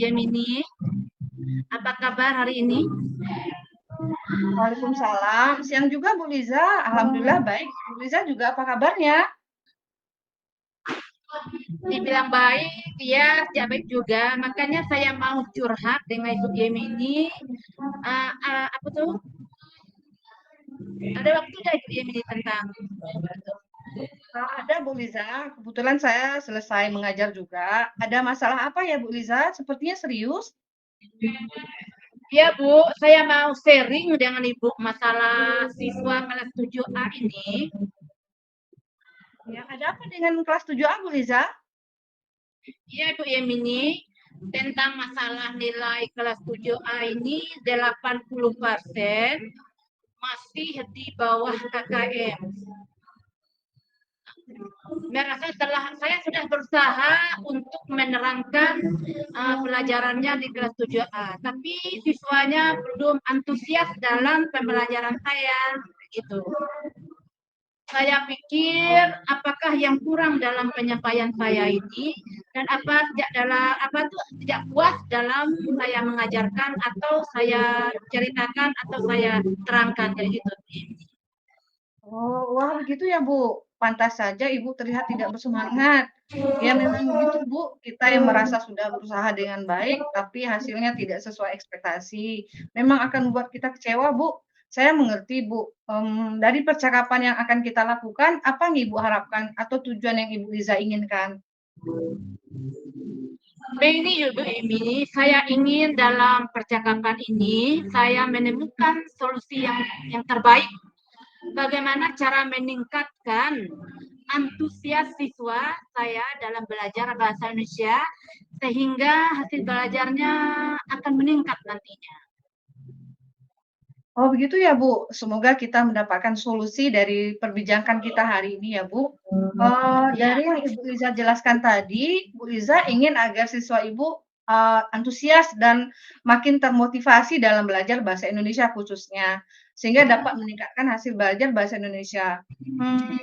Yemini. Apa kabar hari ini? Waalaikumsalam. Siang juga Bu Liza. Alhamdulillah baik. Bu Liza juga apa kabarnya? Dibilang baik, ya, tidak baik juga. Makanya saya mau curhat dengan Ibu Yemini. Apa tuh? Ada waktu nggak Ibu Yemini tentang? Ada Bu Liza. Kebetulan saya selesai mengajar juga. Ada masalah apa ya Bu Liza? Sepertinya serius. Ya Bu, saya mau sharing dengan Ibu masalah siswa kelas 7A ini. Ya, ada apa dengan kelas 7A Bu Liza? Ya Ibu Yemini, tentang masalah nilai kelas 7A ini 80% masih di bawah KKM. Merasa saya sudah berusaha untuk menerangkan pelajarannya di kelas 7A, tapi siswanya belum antusias dalam pembelajaran saya. Gitu. Saya pikir apakah yang kurang dalam penyampaian saya ini dan tidak puas dalam saya mengajarkan atau saya ceritakan atau saya terangkan kayak gitu. Oh, wah begitu ya Bu. Pantas saja Ibu terlihat tidak bersemangat. Ya memang begitu Bu, kita yang merasa sudah berusaha dengan baik, tapi hasilnya tidak sesuai ekspektasi. Memang akan membuat kita kecewa Bu. Saya mengerti Bu. Dari percakapan yang akan kita lakukan, apa yang Ibu harapkan atau tujuan yang Ibu Liza inginkan? Ini saya ingin dalam percakapan ini saya menemukan solusi yang terbaik. Bagaimana cara meningkatkan antusias siswa saya dalam belajar bahasa Indonesia sehingga hasil belajarnya akan meningkat nantinya. Oh begitu ya Bu. Semoga kita mendapatkan solusi dari perbincangan kita hari ini ya Bu. Ya, Dari yang Ibu Liza jelaskan tadi, Bu Liza ingin agar siswa Ibu antusias dan makin termotivasi dalam belajar bahasa Indonesia khususnya, sehingga dapat meningkatkan hasil belajar bahasa Indonesia. Hmm,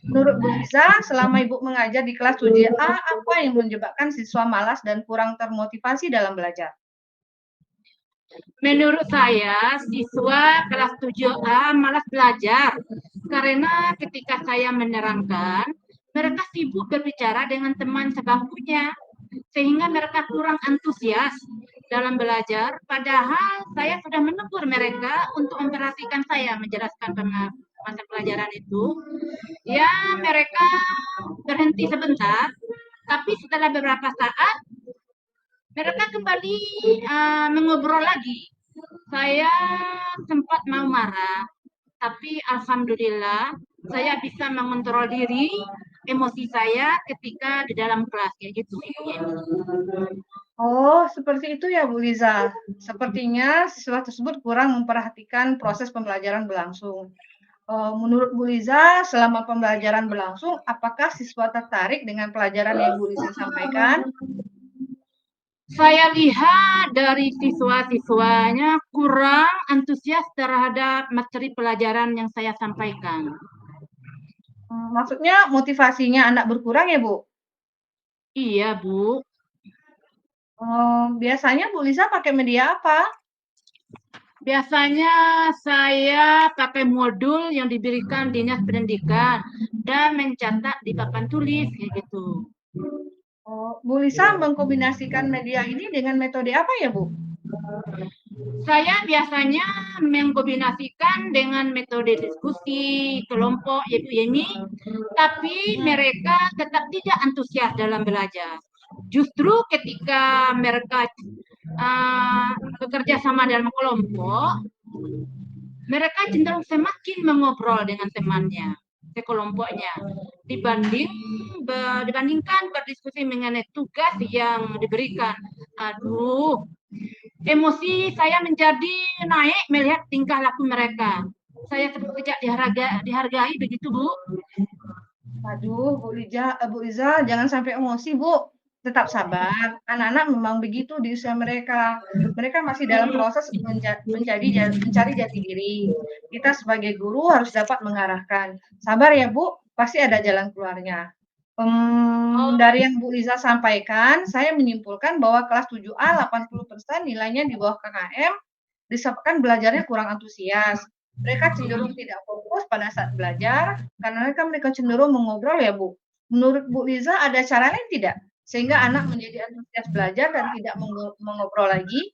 Menurut Bu Liza, selama Ibu mengajar di kelas 7A, apa yang menyebabkan siswa malas dan kurang termotivasi dalam belajar? menurut saya siswa kelas 7A malas belajar karena ketika saya menerangkan mereka sibuk berbicara dengan teman sebangkunya sehingga mereka kurang antusias dalam belajar, padahal saya sudah menegur mereka untuk memperhatikan saya menjelaskan masa pelajaran itu. Ya, mereka berhenti sebentar, tapi setelah beberapa saat mereka kembali mengobrol lagi. Saya sempat mau marah, tapi alhamdulillah saya bisa mengontrol diri emosi saya ketika di dalam kelas kayak gitu. Oh, seperti itu ya Bu Liza. Sepertinya siswa tersebut kurang memperhatikan proses pembelajaran berlangsung. Menurut Bu Liza, selama pembelajaran berlangsung, apakah siswa tertarik dengan pelajaran yang Bu Liza sampaikan? Saya lihat dari siswa-siswanya kurang antusias terhadap materi pelajaran yang saya sampaikan. Maksudnya motivasinya anak berkurang ya Bu? Iya, Bu. Biasanya Bu Liza pakai media apa? Biasanya saya pakai modul yang diberikan Dinas Pendidikan dan mencatat di papan tulis kayak gitu. Bu Liza mengkombinasikan media ini dengan metode apa ya Bu? Saya biasanya mengkombinasikan dengan metode diskusi kelompok yaitu YEMI, tapi mereka tetap tidak antusias dalam belajar. Justru ketika mereka bekerja sama dalam kelompok, mereka cenderung semakin mengobrol dengan temannya, sekelompoknya, dibandingkan berdiskusi mengenai tugas yang diberikan. Aduh, emosi saya menjadi naik melihat tingkah laku mereka. Saya seperti tidak dihargai begitu, Bu. Aduh, Bu Liza, jangan sampai emosi, Bu. Tetap sabar. Anak-anak memang begitu di usia mereka. Mereka masih dalam proses mencari jati diri. Kita sebagai guru harus dapat mengarahkan. Sabar ya, Bu. Pasti ada jalan keluarnya. Oh, Dari yang Bu Liza sampaikan, saya menyimpulkan bahwa kelas 7A 80% nilainya di bawah KKM, disebabkan belajarnya kurang antusias. Mereka cenderung tidak fokus pada saat belajar, karena mereka cenderung mengobrol ya Bu. Menurut Bu Liza ada cara lain tidak? Sehingga anak menjadi antusias belajar dan tidak mengobrol lagi?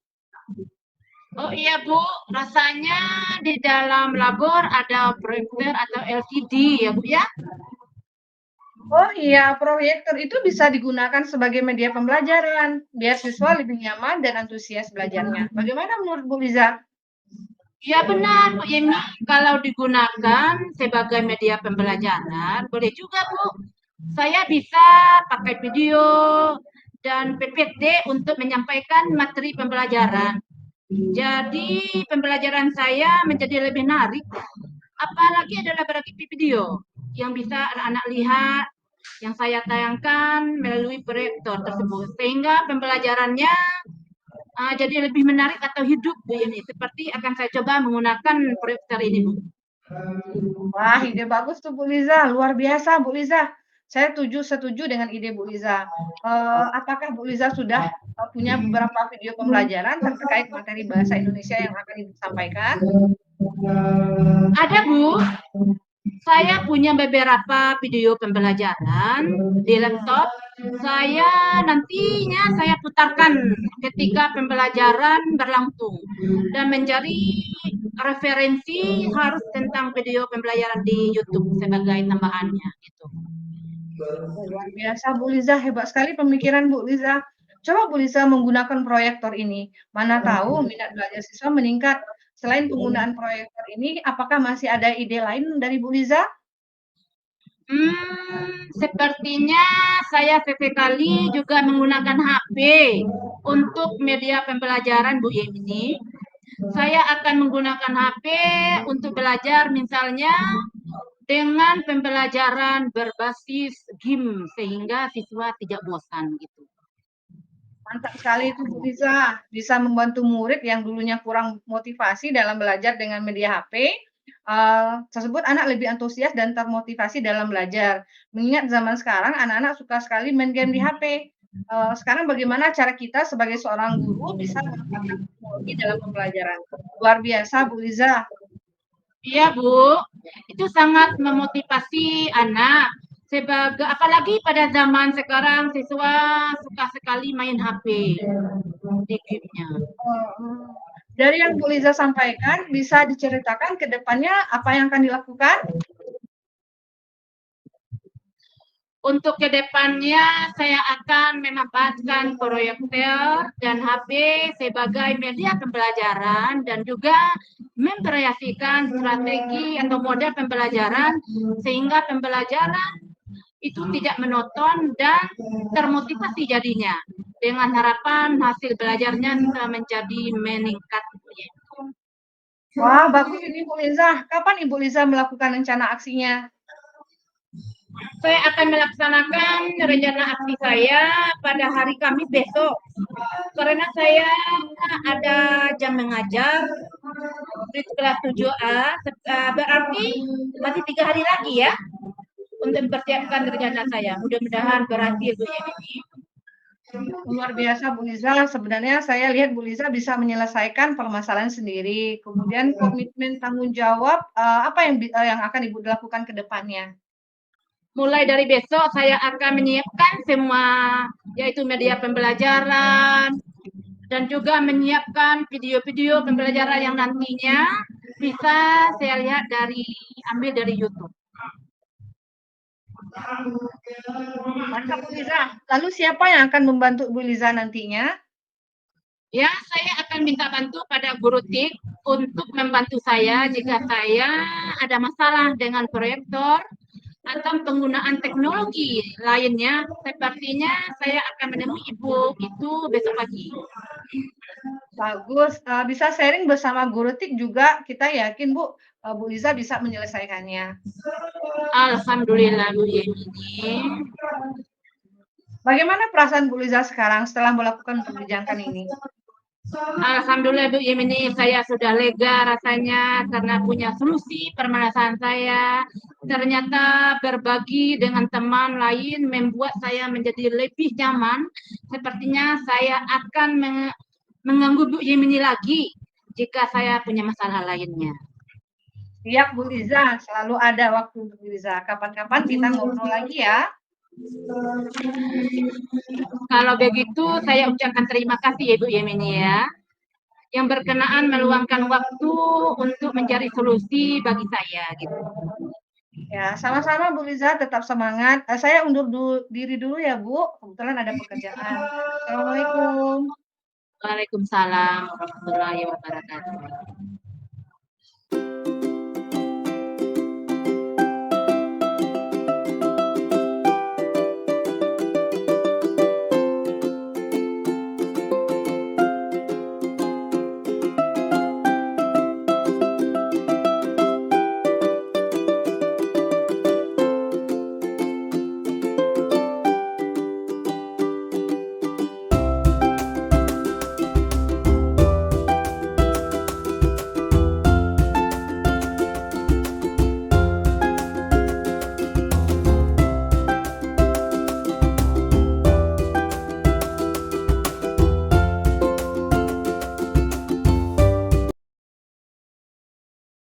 oh iya Bu, rasanya di dalam labor ada proyektor atau LCD ya Bu ya? Oh iya, proyektor itu bisa digunakan sebagai media pembelajaran, biar siswa lebih nyaman dan antusias belajarnya. Bagaimana menurut Bu Liza? Ya benar Bu Yemi, kalau digunakan sebagai media pembelajaran boleh juga Bu. Saya bisa pakai video dan PPT untuk menyampaikan materi pembelajaran. Jadi pembelajaran saya menjadi lebih menarik. Apalagi adalah berarti video yang bisa anak-anak lihat, yang saya tayangkan melalui proyektor tersebut. Sehingga pembelajarannya jadi lebih menarik atau hidup Bu ini. Seperti akan saya coba menggunakan proyektor ini Bu. Wah, ide bagus tuh Bu Liza, luar biasa Bu Liza. Saya setuju dengan ide Bu Liza. Apakah Bu Liza sudah punya beberapa video pembelajaran terkait materi bahasa Indonesia yang akan disampaikan? Ada Bu, saya punya beberapa video pembelajaran di laptop. Saya putarkan ketika pembelajaran berlangsung dan menjadi referensi harus tentang video pembelajaran di YouTube sebagai tambahannya gitu. Oh, luar biasa Bu Liza, hebat sekali pemikiran Bu Liza. Coba Bu Liza menggunakan proyektor ini. Mana tahu minat belajar siswa meningkat. Selain penggunaan proyektor ini, apakah masih ada ide lain dari Bu Liza? Sepertinya saya sesekali juga menggunakan HP untuk media pembelajaran Bu Yemi. Saya akan menggunakan HP untuk belajar misalnya dengan pembelajaran berbasis game sehingga siswa tidak bosan gitu. Mantap sekali itu Bu Liza, bisa membantu murid yang dulunya kurang motivasi dalam belajar dengan media HP, tersebut anak lebih antusias dan termotivasi dalam belajar. Mengingat zaman sekarang anak-anak suka sekali main game di HP. Sekarang bagaimana cara kita sebagai seorang guru bisa memanfaatkan teknologi dalam pembelajaran? Luar biasa Bu Liza. Iya Bu, itu sangat memotivasi anak. Sebagai apalagi pada zaman sekarang siswa suka sekali main HP di game-nya. Dari yang Bu Liza sampaikan, bisa diceritakan ke depannya apa yang akan dilakukan? Untuk kedepannya saya akan memanfaatkan proyektor dan HP sebagai media pembelajaran dan juga memvariasikan strategi atau model pembelajaran sehingga pembelajaran itu tidak monoton dan termotivasi jadinya dengan harapan hasil belajarnya bisa menjadi meningkat. Wah, bagus ini Bu Liza. Kapan Ibu Liza melakukan rencana aksinya? Saya akan melaksanakan rencana aksi saya pada hari Kamis besok. Karena saya ada jam mengajar di kelas 7A, berarti masih 3 hari lagi ya untuk mempersiapkan rencana saya. Mudah-mudahan berhasil Bu Yeni. Luar biasa Bu Liza. Sebenarnya saya lihat Bu Liza bisa menyelesaikan permasalahan sendiri. Kemudian komitmen tanggung jawab apa yang akan Ibu lakukan ke depannya? Mulai dari besok saya akan menyiapkan semua yaitu media pembelajaran dan juga menyiapkan video-video pembelajaran yang nantinya bisa saya lihat ambil dari YouTube. Mantap Bu Liza. Lalu siapa yang akan membantu Bu Liza nantinya? Ya, saya akan minta bantu pada guru TIK untuk membantu saya jika saya ada masalah dengan proyektor atau penggunaan teknologi lainnya. Sepertinya saya akan menemui Ibu itu besok pagi. Bagus. Bisa sharing bersama guru TIK juga. Kita yakin Bu Liza bisa menyelesaikannya. Alhamdulillah Bu Yeni. Bagaimana perasaan Bu Liza sekarang setelah melakukan kebijakan ini? Alhamdulillah Bu Yemini, saya sudah lega rasanya karena punya solusi permasalahan saya. Ternyata berbagi dengan teman lain membuat saya menjadi lebih nyaman. Sepertinya saya akan mengganggu Bu Yemini lagi jika saya punya masalah lainnya. Siap Bu Liza, selalu ada waktu untuk Bu Liza. Kapan-kapan kita ngobrol lagi ya. Kalau begitu, saya ucapkan terima kasih ya Bu Yemini ya, yang berkenaan meluangkan waktu untuk mencari solusi bagi saya gitu. Ya, sama-sama Bu Liza, tetap semangat. Saya undur diri dulu ya Bu, kebetulan ada pekerjaan. Assalamualaikum. Waalaikumsalam warahmatullahi wabarakatuh.